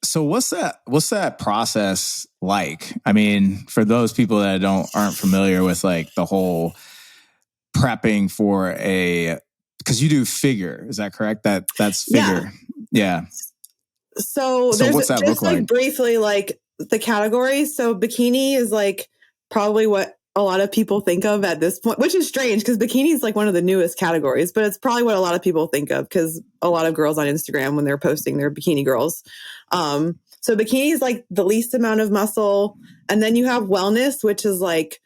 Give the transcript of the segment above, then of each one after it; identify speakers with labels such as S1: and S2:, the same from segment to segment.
S1: So what's that process like? I mean, for those people that aren't familiar with like the whole prepping for because you do figure, is that correct? That's figure. Yeah.
S2: So there's
S1: what's that
S2: just
S1: look like?
S2: Briefly, like the categories. So bikini is like probably what a lot of people think of at this point, which is strange because bikini is like one of the newest categories, but it's probably what a lot of people think of because a lot of girls on Instagram, when they're posting, they're bikini girls. So bikini is like the least amount of muscle. And then you have wellness, which is like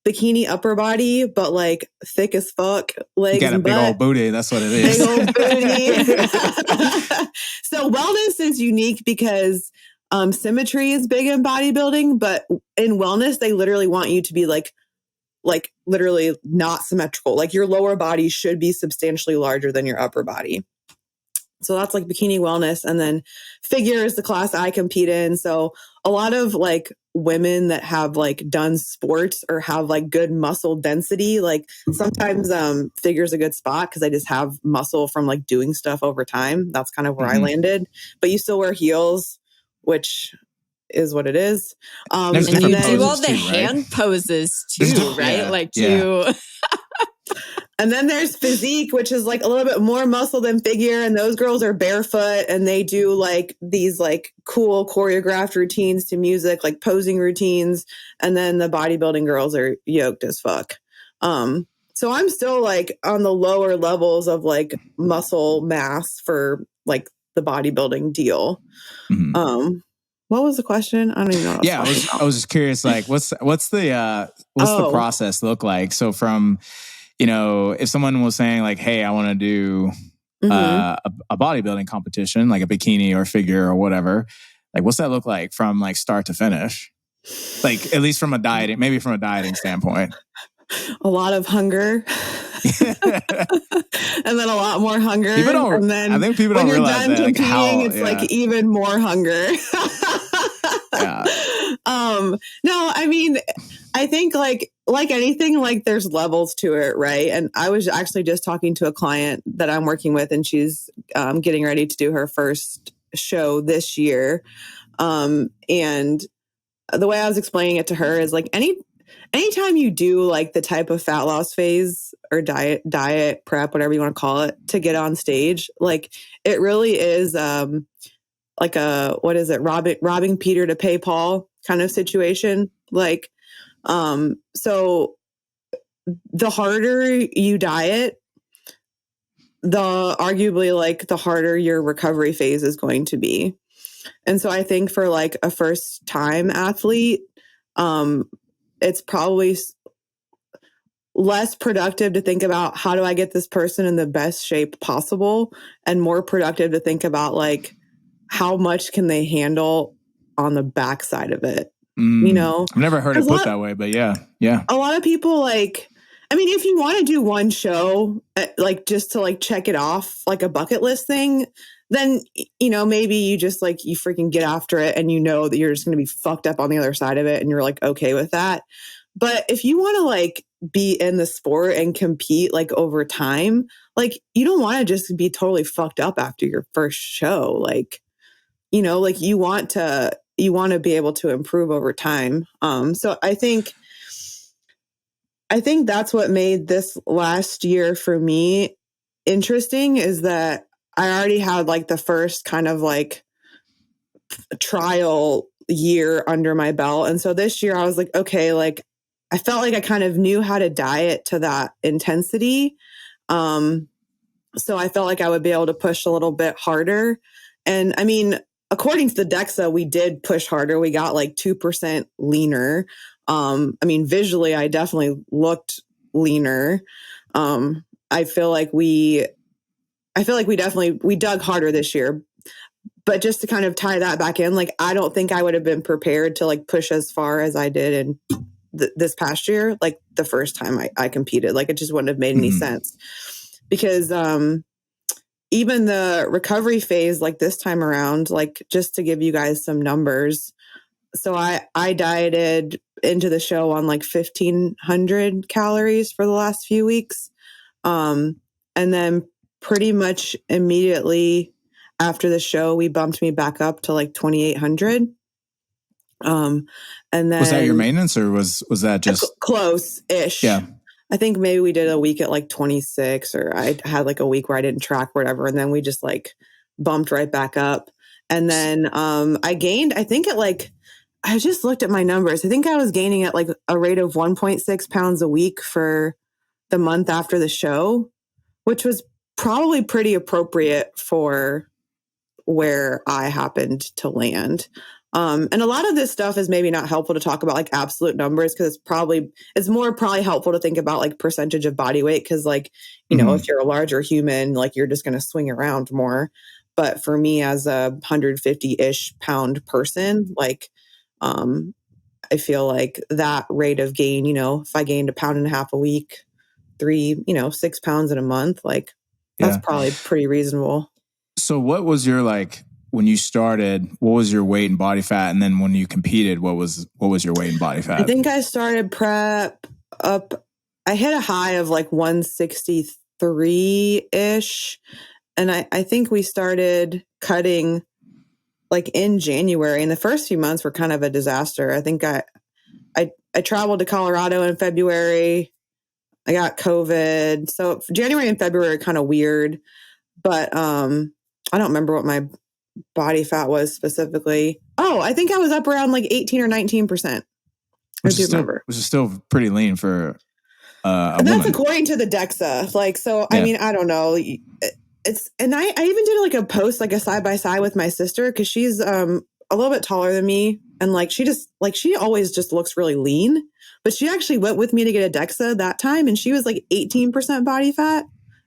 S2: bikini upper body, but like thick as fuck, legs
S1: you got a
S2: and
S1: big
S2: butt.
S1: old booty. That's what it is.
S2: Big old booty. So wellness is unique because symmetry is big in bodybuilding, but in wellness, they literally want you to be like literally not symmetrical. Like your lower body should be substantially larger than your upper body. So that's like bikini wellness. And then figure is the class I compete in. So a lot of like women that have like done sports or have like good muscle density, like sometimes figure is a good spot because I just have muscle from like doing stuff over time. That's kind of where I landed. But you still wear heels, which is what it is.
S3: And you do all the hand poses too, right?
S2: And then there's physique, which is like a little bit more muscle than figure. And those girls are barefoot and they do like these like cool choreographed routines to music, like posing routines. And then the bodybuilding girls are yoked as fuck. So I'm still like on the lower levels of like muscle mass for like the bodybuilding deal. Mm-hmm. What was the question? I don't even know.
S1: I was just curious, like what's the process look like? So from, if someone was saying like, hey, I want to do a bodybuilding competition, like a bikini or figure or whatever, like what's that look like from like start to finish? Like at least from a dieting standpoint.
S2: A lot of hunger. And then a lot more hunger.
S1: I think people don't realize that.
S2: Like it's like even more hunger.
S1: Yeah.
S2: No, I mean, I think like anything, like there's levels to it, right? And I was actually just talking to a client that I'm working with, and she's getting ready to do her first show this year. And the way I was explaining it to her is like anytime you do like the type of fat loss phase or diet prep, whatever you want to call it, to get on stage, like it really is like a, what is it, robbing Peter to pay Paul kind of situation. Like, so the harder you diet, arguably like the harder your recovery phase is going to be. And so I think for like a first time athlete, it's probably less productive to think about how do I get this person in the best shape possible, and more productive to think about like how much can they handle on the backside of it.
S1: I've never heard it put that way, but yeah.
S2: A lot of people like, I mean, if you want to do one show, like just to like check it off, like a bucket list thing, then, maybe you just like, you freaking get after it and that you're just going to be fucked up on the other side of it and you're like, okay with that. But if you want to like be in the sport and compete like over time, like you don't want to just be totally fucked up after your first show. Like, like you want to be able to improve over time. So I think that's what made this last year for me interesting, is that I already had like the first kind of like trial year under my belt. And so this year I was like, okay, like I felt like I kind of knew how to diet to that intensity. So I felt like I would be able to push a little bit harder. And I mean, according to the DEXA, we did push harder. We got like 2% leaner. I mean, visually, I definitely looked leaner. I feel like we dug harder this year. But just to kind of tie that back in, like, I don't think I would have been prepared to like push as far as I did in this past year, like the first time I competed. Like, it just wouldn't have made any sense, because even the recovery phase, like this time around, like just to give you guys some numbers. So I dieted into the show on like 1,500 calories for the last few weeks. And then pretty much immediately after the show, we bumped me back up to like 2,800. And then
S1: was that your maintenance or was that just
S2: close-ish?
S1: Yeah.
S2: I think maybe we did a week at like 26, or I had like a week where I didn't track or whatever. And then we just like bumped right back up. And then I gained, I think at like, I just looked at my numbers. I think I was gaining at like a rate of 1.6 pounds a week for the month after the show, which was probably pretty appropriate for where I happened to land. And a lot of this stuff is maybe not helpful to talk about like absolute numbers, because it's more probably helpful to think about like percentage of body weight. Cause like, you know, if you're a larger human, like you're just going to swing around more. But for me as a 150-ish pound person, like, I feel like that rate of gain, you know, if I gained 1.5 pounds a week, 6 pounds in a month, like that's probably pretty reasonable.
S1: So what was your like, when you started, what was your weight and body fat? And then when you competed, what was your weight and body fat?
S2: I think I started prep up, I hit a high of like 163-ish. And I think we started cutting like in January, and the first few months were kind of a disaster. I think I traveled to Colorado in February. I got COVID. So January and February are kind of weird, but I don't remember what my body fat was specifically. Oh, I think I was up around like 18 or 19%. I do remember. Which
S1: is still pretty lean for a
S2: and that's
S1: woman.
S2: According to the DEXA. Like, so, yeah. I mean, I don't know. And I even did like a post, like a side-by-side with my sister, because she's a little bit taller than me. And like, she always just looks really lean, but she actually went with me to get a DEXA that time. And she was like 18% body fat.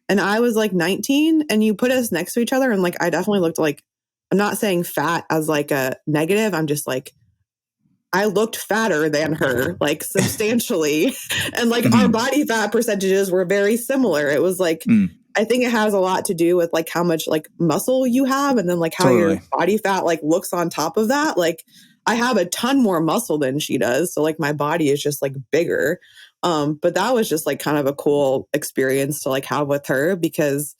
S2: And I was like 19, and you put us next to each other. And like, I definitely looked like, I'm not saying fat as like a negative. I'm just like, I looked fatter than her, like substantially. And like our body fat percentages were very similar. It was like, I think it has a lot to do with like how much like muscle you have, and then like how your body fat like looks on top of that. Like I have a ton more muscle than she does. So like my body is just like bigger. But that was just like kind of a cool experience to like have with her, because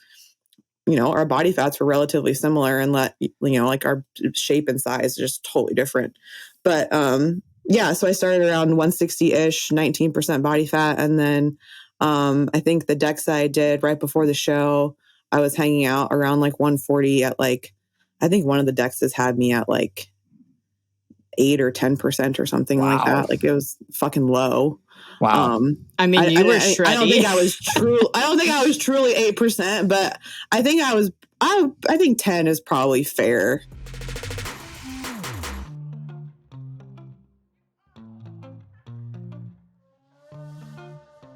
S2: you know, our body fats were relatively similar, and like our shape and size is just totally different. But yeah, so I started around 160-ish, 19% body fat. And then I think the DEXA I did right before the show, I was hanging out around like 140 at like, I think one of the DEXAs had me at like 8 or 10% or something like that. Like it was fucking low.
S1: Wow.
S3: I mean, you were shreddy.
S2: I don't think I was truly 8%, but I think I think 10 is probably fair.